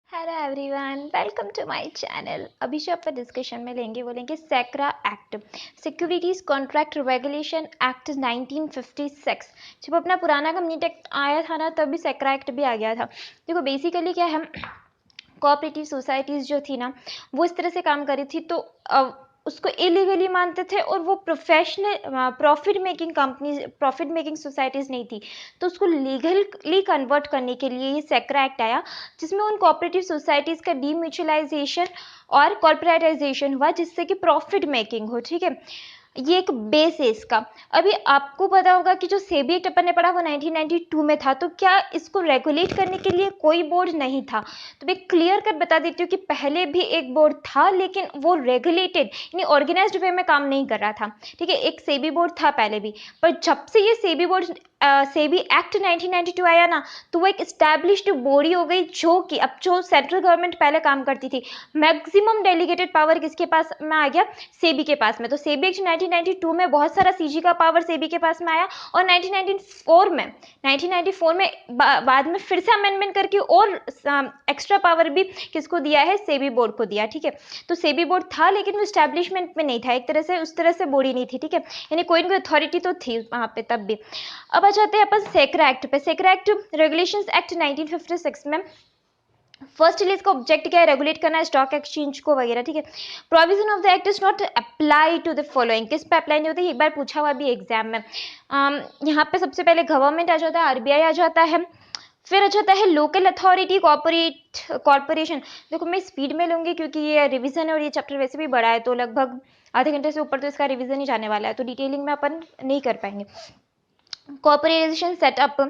Hello everyone, welcome to my channel. अभी जो अपन डिस्कशन में लेंगे वो लेंगे SCRA act, securities contract regulation act 1956। जब अपना पुराना कम्युनिटी एक्ट आया था ना, तभी सैक्रा एक्ट भी आ गया था। देखो बेसिकली क्या है, कोऑपरेटिव सोसाइटीज़ जो थी ना, वो इस तरह से काम कर रही थी, तो उसको इलीगली मानते थे और वो professional profit making companies, profit making societies नहीं थी। तो उसको लीगली कन्वर्ट करने के लिए ये सैक्रा एक्ट आया, जिसमें उन कोऑपरेटिव सोसाइटीज़ का डीम्यूचुअलाइजेशन और कॉर्पोरेटाइजेशन हुआ, जिससे कि प्रॉफिट मेकिंग हो। ठीक है, ये एक बेस है इसका। अभी आपको पता होगा कि जो सेबी एक्ट अपन ने पढ़ा वो 1992 में था, तो क्या इसको रेगुलेट करने के लिए कोई बोर्ड नहीं था? तो मैं क्लियर कर बता देती हूँ कि पहले भी एक बोर्ड था, लेकिन वो रेगुलेटेड यानी ऑर्गेनाइज्ड वे में काम नहीं कर रहा था। ठीक है, एक सेबी बोर्ड था पहले भी, पर जब से ये सेबी बोर्ड सेबी एक्ट 1992 आया ना, तो वो एक एस्टैब्लिश्ड बॉडी हो गई, जो कि अब जो सेंट्रल गवर्नमेंट पहले काम करती थी, मैक्सिमम डेलीगेटेड पावर किसके पास में आ गया? सेबी के पास में। तो सेबी एक्ट 1992 में बहुत सारा सीजी का पावर सेबी के पास में आया, और 1994 में बाद में फिर से अमेंडमेंट करके और एक्स्ट्रा पावर भी किसको दिया है? सेबी बोर्ड को दिया। ठीक है, तो सेबी बोर्ड था, लेकिन वो स्टैब्लिशमेंट में नहीं था, एक तरह से उस तरह से बॉडी नहीं थी। ठीक है, यानी कोई ना कोई अथॉरिटी तो थी वहाँ पे तब भी। अब आ जाते हैं अपन सैक्रा एक्ट पे। सैक्रा एक्ट रेगुलेशंस एक्ट 1956 में फर्स्ट इसका ऑब्जेक्ट क्या है? रेगुलेट करना है स्टॉक एक्सचेंज को वगैरह। ठीक है, provision of the act is not apply to the following. किस पे अप्लाई नहीं होता? एक बार पूछा हुआ भी एग्जाम में। यहाँ पे सबसे पहले गवर्नमेंट आ जाता है, आरबीआई आ जाता है, फिर आ जाता है लोकल अथॉरिटी, कॉर्पोरेशन। देखो मैं स्पीड में लूंगी क्योंकि ये रिवीजन है और ये चैप्टर वैसे भी बड़ा है, तो लगभग आधे घंटे से ऊपर तो इसका रिवीजन ही जाने वाला है, तो डिटेलिंग में अपन नहीं कर पाएंगे। कॉर्पोरेशन सेटअप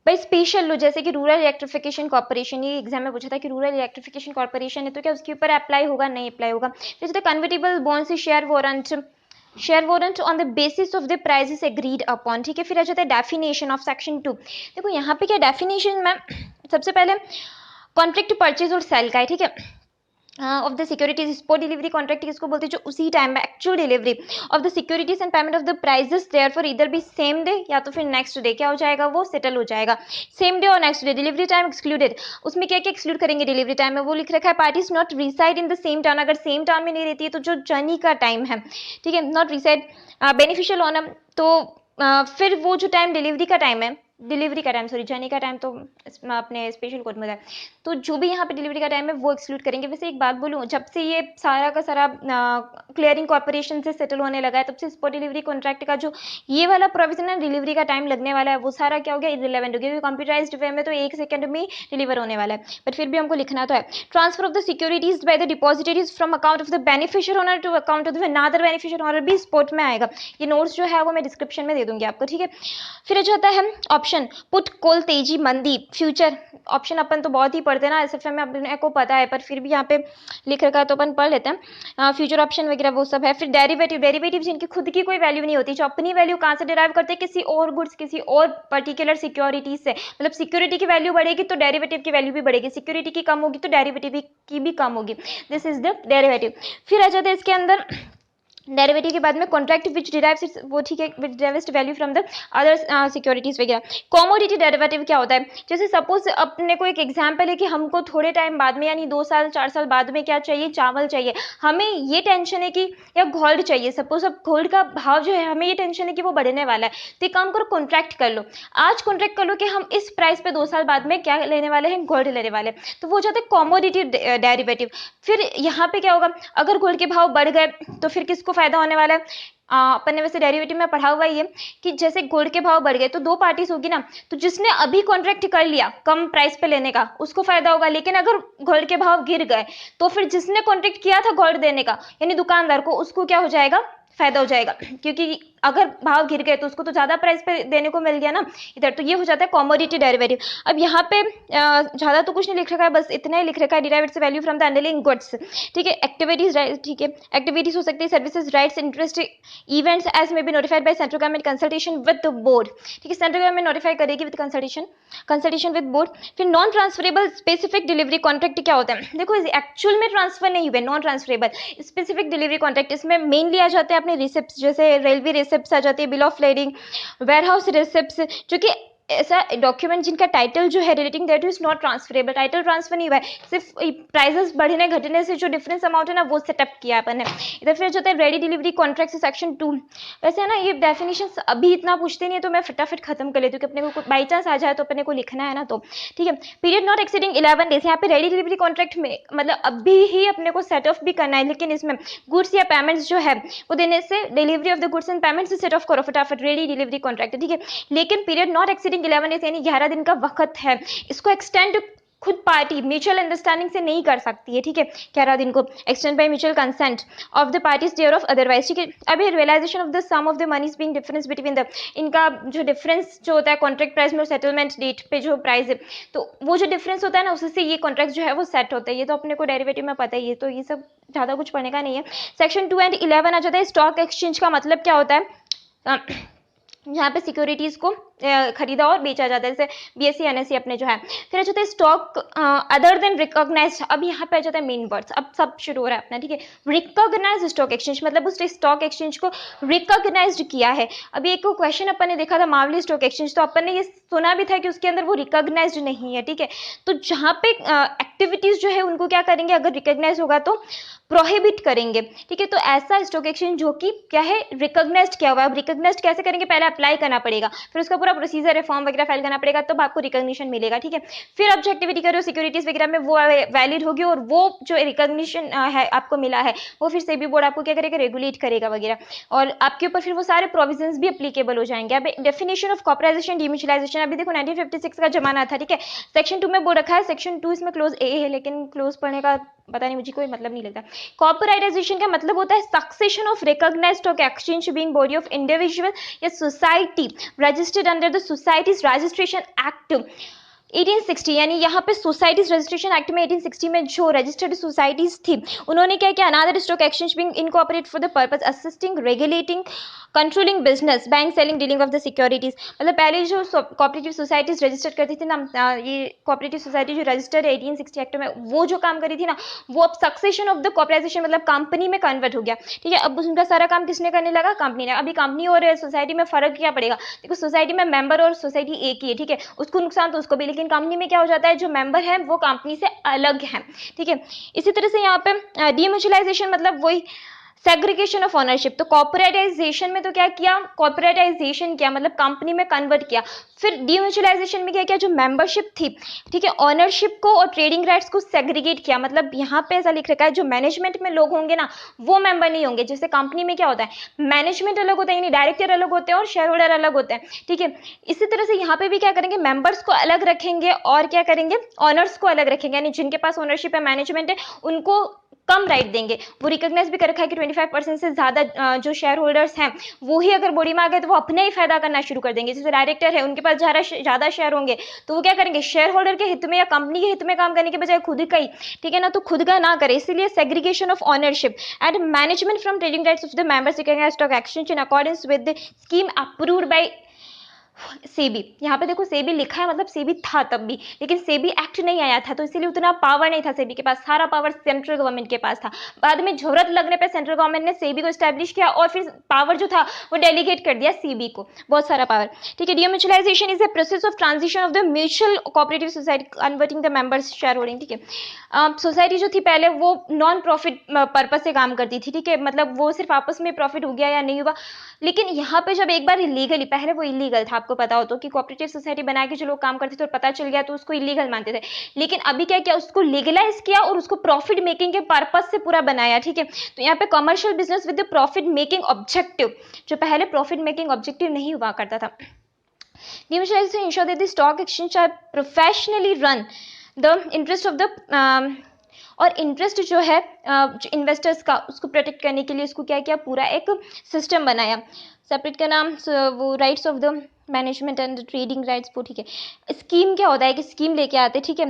भाई स्पेशल लो, जैसे कि रूरल इलेक्ट्रिफिकेशन कॉर्पोरेशन, ये एग्जाम में पूछा था कि रूरल इलेक्ट्रिफिकेशन कॉर्पोरेशन है, तो क्या उसके ऊपर अप्लाई होगा? नहीं अप्लाई होगा। फिर तो कन्वर्टेबल बॉन्ड से share warrant on the basis of the prices agreed upon. ठीक है, फिर आ जाता है डेफिनेशन ऑफ सेक्शन 2। देखो यहाँ पे क्या डेफिनेशन में सबसे पहले कॉन्ट्रैक्ट परचेज और सेल का है। ठीक है, of the securities, spot delivery contract किसको बोलते हैं? जो उसी टाइम में actual delivery of the securities and payment of the prices there for इधर भी सेम डे या तो फिर नेक्स्ट डे क्या हो जाएगा? वो सेटल हो जाएगा। सेम डे और next day. Delivery time excluded, उसमें क्या क्या एक्सक्लूड करेंगे डिलीवरी टाइम में? वो लिख रखा है parties not reside in the same town. अगर सेम टाउन में नहीं रहती है तो जो जर्नी का टाइम है, ठीक है, नॉट रिसाइड बेनिफिशियल ऑनम, तो फिर वो जो टाइम डिलीवरी का टाइम है, डिलीवरी का टाइम, सॉरी जर्नी का टाइम तो अपने स्पेशल कोड में है, तो जो भी यहाँ पे डिलीवरी का टाइम है वो एक्सक्लूड करेंगे। वैसे एक बात बोलूँ, जब से ये सारा का सारा क्लियरिंग कॉर्पोरेशन से सेटल होने लगा है, तब से स्पॉट डिलीवरी कॉन्ट्रैक्ट का जो ये वाला प्रोविजन है डिलीवरी का टाइम लगने वाला है, वो सारा क्या हो गया? इररिलेवेंट हो गया, क्योंकि कंप्यूटराइज्ड वे में तो 1 सेकंड में डिलीवर होने वाला है, बट फिर भी हमको लिखना तो है। Transfer of the securities by the depositories from account of the beneficiary owner to account of the another beneficiary owner भी स्पॉट में आएगा। ये नोट्स जो है वो मैं डिस्क्रिप्शन में दे दूंगी आपको। ठीक है, फिर जो होता है ऑप्शन पुट कोल तेजी मंदी फ्यूचर। ऑप्शन अपन तो बहुत ही पढ़ते हैं ना एसएफए में, अपने को पता है, पर फिर भी यहाँ पे लिख रखा है तो अपन पढ़ लेते हैं। फ्यूचर ऑप्शन वगैरह वो सब है। फिर डेरिवेटिव जिनकी खुद की कोई वैल्यू नहीं होती, जो अपनी वैल्यू कहाँ से डिराइव करते हैं? किसी और गुड्स, किसी और पर्टिकुलर सिक्योरिटी से। मतलब सिक्योरिटी की वैल्यू बढ़ेगी तो डेरिवेटिव की वैल्यू भी बढ़ेगी, सिक्योरिटी की कम होगी तो डेरिवेटिव की भी कम होगी। This is the derivative. फिर आ जाता है इसके अंदर डेरिवेटिव के बाद में कॉन्ट्रैक्ट विच डिराइव्स, वो ठीक है, which derives value from the other securities वगैरह। कॉमोडिटी डेरिवेटिव क्या होता है? जैसे सपोज अपने को एक एग्जांपल है कि हमको थोड़े टाइम बाद में यानी 2 साल 4 साल बाद में क्या चाहिए? चावल चाहिए। हमें ये टेंशन है कि या गोल्ड चाहिए, सपोज अब गोल्ड का भाव जो है हमें ये टेंशन है कि वो बढ़ने वाला है, तो एक काम करो कॉन्ट्रैक्ट कर लो, आज कॉन्ट्रैक्ट कर लो कि हम इस प्राइस पे 2 साल बाद में क्या लेने वाले हैं? गोल्ड लेने वाले हैं, तो वो हो जाता है कॉमोडिटी डेरिवेटिव। फिर यहाँ पे क्या होगा? अगर गोल्ड के भाव बढ़ गए तो फिर किसको फायदा होने वाला है? अपन ने वैसे डेरिवेटिव में पढ़ा हुआ ही है कि जैसे गोल्ड के भाव बढ़ गए तो 2 पार्टीज होगी ना, तो जिसने अभी कॉन्ट्रैक्ट कर लिया कम प्राइस पे लेने का उसको फायदा होगा, लेकिन अगर गोल्ड के भाव गिर गए तो फिर जिसने कॉन्ट्रैक्ट किया था गोल्ड देने का यानी दुकानदार को, उसको क्या हो जाएगा? फायदा हो जाएगा, क्योंकि अगर भाव गिर गए तो उसको तो ज्यादा प्राइस पे देने को मिल गया ना इधर, तो ये हो जाता है कॉमोडिटी डेरिवेटिव। अब यहाँ पे ज्यादा तो कुछ नहीं लिख रखा है, बस इतना ही लिख रखा है, डिराइव्ड से value from the underlying goods. ठीक है, एक्टिविटीज, ठीक है, एक्टिविटीज हो सकती है, services, rights, interest, events as may be notified by central government consultation with the board. ठीक है, सेंट्रल गवर्नमेंट नोटिफाई करेगी विद कंसल्टेशन विद बोर्ड। फिर non transferable specific delivery contract क्या होता है? देखो एक्चुअल में ट्रांसफर नहीं हुए, non transferable specific delivery contract, इसमें मेनली आ जाते हैं अपने रिसिप्ट, जैसे रेलवे रिसिप्ट आ जाती है, bill of lading, warehouse receipt, जो कि ऐसा डॉक्यूमेंट जिनका टाइटल जो है relating that is not transferable, title transfer नहीं हुआ है, सिर्फ प्राइजेस बढ़ने घटने से जो डिफरेंस अमाउंट है ना वो सेटअप किया अपन ने। इधर फिर जो होता है रेडी डिलीवरी कॉन्ट्रैक्ट से सेक्शन 2, वैसे है ना ये डेफिनेशन अभी इतना पूछते नहीं है तो मैं फटाफट खत्म कर लेती हूँ कि अपने को बाई चांस आ जाए तो अपने को लिखना है ना, तो ठीक है। पीरियड नॉट एक्सीडिंग 11 डेज, यहाँ पे रेडी डिलीवरी कॉन्ट्रैक्ट में मतलब अभी ही अपने को सेट ऑफ भी करना है, लेकिन इसमें गुड्स या पेमेंट्स जो है वो देने से delivery of the goods and payments से सेट ऑफ करो फटाफट, रेडी डिलीवरी कॉन्ट्रैक्ट, ठीक है। लेकिन पीरियड नॉट एक्सीडिंग 11 डेज यानी 11 दिन का वक्त है, इसको एक्सटेंड खुद पार्टी म्यूचुअल अंडरस्टैंडिंग से नहीं कर सकती है, ठीक है। 11 दिन को extend by mutual consent of the parties thereof otherwise, ठीक है। अभी realisation of the sum of the monies being difference between the, इनका जो डिफरेंस जो होता है कॉन्ट्रैक्ट प्राइस में और सेटलमेंट डेट पे जो प्राइस है, तो वो जो डिफरेंस होता है ना उससे ये कॉन्ट्रैक्ट जो है वो सेट होता है, ये तो अपने को डेरिवेटिव में पता ही है, तो ये सब ज़्यादा कुछ पढ़ने का नहीं है। सेक्शन 2 एंड 11 आ जाता है स्टॉक एक्सचेंज का मतलब क्या होता है, यहाँ पे सिक्योरिटीज को खरीदा और बेचा जाता है, जैसे बीएससी एनएससी अपने जो है। फिर जो है स्टॉक अदर देन रिकॉग्नाइज, अब यहाँ पे आ जाता है मेन वर्ड्स, अब सब शुरू हो रहा है अपना, ठीक है। रिकॉग्नाइज स्टॉक एक्सचेंज मतलब उस स्टॉक एक्सचेंज को रिकॉग्नाइज किया है। अभी एक क्वेश्चन अपन ने देखा था मावली स्टॉक एक्सचेंज, तो अपन ने ये सुना भी था कि उसके अंदर वो रिकॉग्नाइज नहीं है, ठीक है। तो जहाँ पे एक्टिविटीज जो है उनको क्या करेंगे, अगर रिकॉग्नाइज होगा तो प्रोहिबिट करेंगे, ठीक है। तो ऐसा स्टॉक एक्सचेंज जो कि क्या है रिकॉग्नाइज्ड किया हुआ है। अब रिकॉग्नाइज्ड कैसे करेंगे, पहले अप्लाई करना पड़ेगा, फिर उसका पूरा प्रोसीजर है, फॉर्म वगैरह फाइल करना पड़ेगा, तब आपको रिकॉग्निशन मिलेगा, ठीक है। फिर आप जो एक्टिविटी करो सिक्योरिटीज वगैरह में वो वैलिड होगी और वो जो रिकॉग्निशन है आपको मिला है वो फिर सेबी बोर्ड आपको क्या करेगा, रेगुलेट करेगा वगैरह, और आपके ऊपर फिर वो सारे प्रोविजंस भी एप्लीकेबल हो जाएंगे। अब डेफिनेशन ऑफ कॉर्पोराइजेशन डीम्यूचुअलाइजेशन, अभी देखो 1956 का जमाना था, ठीक है। सेक्शन 2 में बोल रखा है, सेक्शन 2 इसमें क्लोज ए है, लेकिन क्लोज पढ़ने का पता नहीं मुझे कोई मतलब नहीं लगता। कॉर्पोरेटाइजेशन का मतलब होता है succession of recognised stock exchange being body of individual या society registered under the societies registration act 1860, यानी यहाँ पे सोसाइटीज रजिस्ट्रेशन एक्ट में 1860 में जो रजिस्टर्ड सोसाइटीज थी उन्होंने क्या किया, another stock exchange being incorporate for the purpose assisting regulating controlling business bank selling dealing of the securities. मतलब पहले जो कोऑपरेटिव सोसाइटीज रजिस्टर्ड करती थी ना, ये कोऑपरेटिव सोसाइटी जो रजिस्टर्ड है 1860 एक्ट में, वो जो काम करी थी ना वो अब सक्सेशन ऑफ द कॉर्पोराइजेशन मतलब कंपनी में कन्वर्ट हो गया, ठीक है। अब उनका सारा काम किसने करने लगा, कंपनी ने। अभी कंपनी और सोसाइटी में फर्क क्या पड़ेगा, देखो सोसाइटी में मेंबर और सोसाइटी एक ही है, ठीक है, उसको नुकसान तो उसको भी, लेकिन कंपनी में क्या हो जाता है जो मेंबर है वो कंपनी से अलग है, ठीक है। इसी तरह से यहाँ पे डीम्यूचुअलाइजेशन मतलब वही सेग्रीगेशन ऑफ ओनरशिप। तो कॉर्पोरेटाइजेशन में तो क्या किया, कॉर्पोरेटाइजेशन किया मतलब कंपनी में कन्वर्ट किया। फिर डीम्यूचुअलाइजेशन में क्या किया, जो मेंबरशिप थी, ठीक है, ओनरशिप को और ट्रेडिंग राइट्स को सेग्रीगेट किया। मतलब यहाँ पे ऐसा लिख रखा है जो मैनेजमेंट में लोग होंगे ना वो मेंबर नहीं होंगे। जैसे कंपनी में क्या होता है मैनेजमेंट अलग होता है, यानी डायरेक्टर अलग होते हैं और शेयर होल्डर अलग होते हैं, ठीक है। इसी तरह से यहाँ पे भी क्या करेंगे, मेंबर्स को अलग रखेंगे और क्या करेंगे, ऑनर्स को अलग रखेंगे, यानी जिनके पास ओनरशिप है मैनेजमेंट है उनको कम राइट देंगे। वो रिकॉग्नाइज भी कर रखा है कि 25% से ज्यादा जो शेयर होल्डर्स हैं वो ही अगर बॉडी में आ गए तो वो अपने ही फायदा करना शुरू कर देंगे। जैसे डायरेक्टर है उनके पास ज्यादा शेयर होंगे तो वो क्या करेंगे, शेयर होल्डर के हित में या कंपनी के हित में काम करने के बजाय खुद का ही, ठीक है ना, तो खुद का ना करे। इसीलिए segregation of ownership and management from trading rights of the members stock exchange in accordance with the scheme approved by SEBI. यहाँ पे देखो सेबी लिखा है मतलब सेबी था तब भी, लेकिन सेबी एक्ट नहीं आया था तो इसीलिए उतना पावर नहीं था सेबी के पास, सारा पावर सेंट्रल गवर्नमेंट के पास था। बाद में जरूरत लगने पे सेंट्रल गवर्नमेंट ने सेबी को एस्टैब्लिश किया और फिर पावर जो था वो डेलीगेट कर दिया सेबी को, बहुत सारा पावर, ठीक है। Demutualisation is a process of transition of the mutual cooperative society converting the members share holding, ठीक है। सोसाइटी जो थी पहले वो नॉन प्रॉफिट पर्पज से काम करती थी, ठीक है, मतलब वो सिर्फ आपस में प्रॉफिट हो गया या नहीं हुआ, लेकिन यहाँ पे जब एक बार इलीगली, पहले वो इलीगल था, आपको पता हो तो कि कोऑपरेटिव सोसाइटी बना के जो लोग काम करते थे और पता चल गया तो उसको इलीगल मानते थे, लेकिन अभी क्या किया, उसको लीगलाइज किया और उसको प्रॉफिट मेकिंग के पर्पज से पूरा बनाया, ठीक है। तो यहाँ पे commercial business with profit making objective, जो पहले प्रॉफिट मेकिंग ऑब्जेक्टिव नहीं हुआ करता था। Demutualization ensure that the stock exchange are professionally run the interest of the और इंटरेस्ट जो है जो इन्वेस्टर्स का उसको प्रोटेक्ट करने के लिए उसको क्या किया, पूरा एक सिस्टम बनाया। सेपरेट का नाम वो rights of the management and trading rights वो, ठीक है। स्कीम क्या होता है कि स्कीम लेके आते, ठीक है,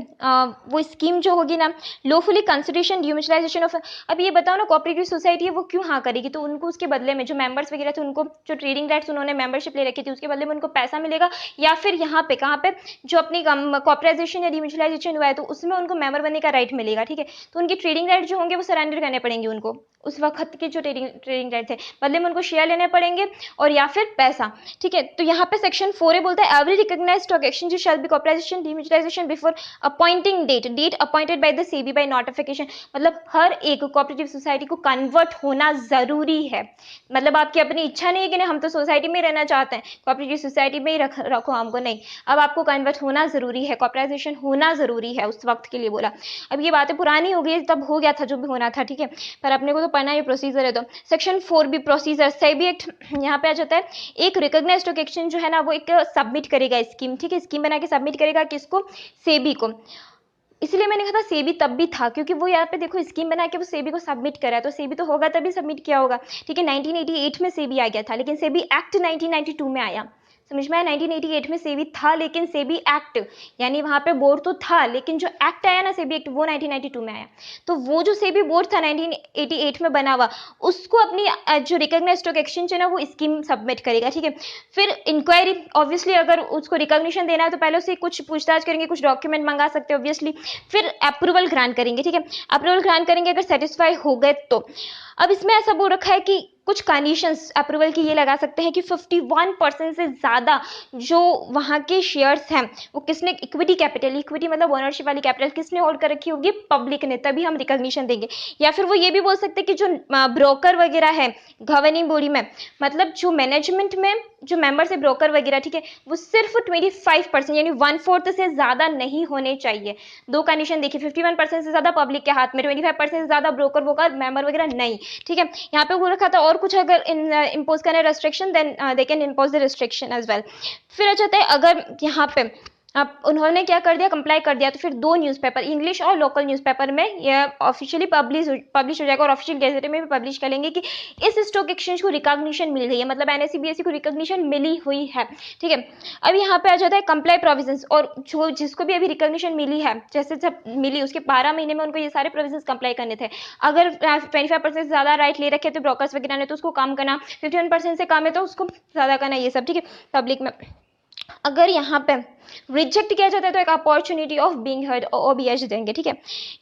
वो स्कीम जो होगी ना लॉफुली कंसिडरेशन डीम्यूचुअलाइजेशन ऑफ। अब ये बताओ ना कोऑपरेटिव सोसाइटी है वो क्यों हाँ करेगी, तो उनको उसके बदले में जो मेंबर्स वगैरह थे उनको जो ट्रेडिंग राइट्स उन्होंने मेंबरशिप ले रखी थी उसके बदले में उनको पैसा मिलेगा, या फिर यहाँ पे कहाँ पे जो अपनी कॉर्पोराइजेशन या डीम्यूचुअलाइजेशन हुआ है तो उसमें उनको मेंबर बनने का राइट मिलेगा, ठीक है। तो उनकी ट्रेडिंग राइट जो होंगे वो सरेंडर करने पड़ेंगे उनको, उस वक्त के जो ट्रेडिंग राइट थे बदले में उनको शेयर लेने पड़ेंगे और या फिर पैसा, ठीक है। तो यहाँ पे सेक्शन 4 है, बोलता है every recognised stock exchange shall be corporatisation demutualisation before appointing date appointed by the SEBI by notification. मतलब हर एक कोऑपरेटिव सोसाइटी को कन्वर्ट होना जरूरी है। मतलब आपकी अपनी इच्छा नहीं है कि नहीं हम तो सोसाइटी में रहना चाहते हैं, कोऑपरेटिव सोसाइटी में ही रखो हमको, नहीं, अब आपको कन्वर्ट होना जरूरी है, कॉर्पोराइजेशन होना जरूरी है, उस वक्त के लिए बोला। अब ये बातें पुरानी हो गई, तब हो गया था जो भी होना था, ठीक है, पर अपने को तो पढ़ना ये प्रोसीजर है। तो सेक्शन 4 भी प्रोसीजर, सेबी एक्ट यहाँ पे आ जाता है। एक रिकॉग्नाइज्ड स्टॉक एक्सचेंज जो है ना वो एक सबमिट करेगा स्कीम, ठीक है, स्कीम बना के सबमिट करेगा किसको, सेबी को। इसलिए मैंने कहा था सेबी तब भी था क्योंकि वो यहाँ पे देखो स्कीम बना के वो सेबी को सबमिट करा है, तो सेबी तो होगा तभी सबमिट किया होगा, ठीक है। 1988 में सेबी आ गया था, लेकिन सेबी एक्ट 1992 में आया, समझ में आया। 1988 में सेबी था लेकिन सेबी एक्ट, यानी वहां पे बोर्ड तो था लेकिन जो एक्ट आया ना सेबी एक्ट, वो 1992 में आया। तो वो जो सेबी बोर्ड था 1988 में बना हुआ, उसको अपनी जो रिकॉग्नाइज्ड स्टॉक एक्सचेंज है ना वो स्कीम सबमिट करेगा, ठीक है। फिर इंक्वायरी, ऑब्वियसली अगर उसको रिकॉग्निशन देना है तो पहले से कुछ पूछताछ करेंगे, कुछ डॉक्यूमेंट मंगा सकते हैं ऑब्वियसली। फिर अप्रूवल ग्रांट करेंगे, ठीक है, अप्रूवल ग्रांट करेंगे अगर सेटिस्फाई हो गए तो। अब इसमें ऐसा बोल रखा है कि कुछ कंडीशंस अप्रूवल की ये लगा सकते हैं कि 51% से ज़्यादा जो वहाँ के शेयर्स हैं वो किसने, इक्विटी कैपिटल, इक्विटी मतलब ओनरशिप वाली कैपिटल किसने होल्ड कर रखी होगी, पब्लिक ने, तभी हम रिकॉग्निशन देंगे। या फिर वो ये भी बोल सकते हैं कि जो ब्रोकर वगैरह है गवर्निंग बॉडी में, मतलब जो मैनेजमेंट में जो मेंबर्स है ब्रोकर वगैरह, ठीक है, वो सिर्फ 25% यानी 1/4 से ज़्यादा नहीं होने चाहिए। दो कंडीशन देखिए, 51% से ज़्यादा पब्लिक के हाथ में, 25% से ज़्यादा ब्रोकर वोकर मेंबर वगैरह नहीं, ठीक है। यहाँ पे वो रखा था और कुछ अगर इम्पोज करना है restriction then they can impose the restriction as well. फिर अच्छा है अगर यहाँ पे अब उन्होंने क्या कर दिया, कंप्लाई कर दिया, तो फिर दो न्यूज़पेपर, इंग्लिश और लोकल न्यूज़पेपर में यह ऑफिशियली पब्लिश हो जाएगा और ऑफिशियल गैजेट में भी पब्लिश करेंगे कि इस स्टॉक एक्सचेंज को रिकॉग्निशन मिल गई है, मतलब एनएससी बीएससी को रिकॉग्निशन मिली हुई है, ठीक है। अब यहाँ पे आ जाता है कंप्लाई प्रोविजंस, और जो जिसको भी अभी रिकॉग्निशन मिली है, जैसे जब मिली उसके 12 महीने में उनको ये सारे प्रोविजंस कंप्लाई करने थे। अगर 25% से ज़्यादा राइट ले रखे थे ब्रोकर्स वगैरह ने तो उसको कम करना, 51% से कम है तो उसको ज़्यादा करना, ये सब, ठीक है, पब्लिक में। अगर यहाँ पे रिजेक्ट किया जाता है तो एक अपॉर्चुनिटी ऑफ बीइंग हर्ड ओबीएच देंगे, ठीक है।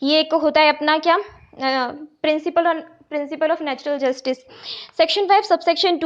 ये एक होता है अपना क्या, principle of natural justice. Section 5 subsection 2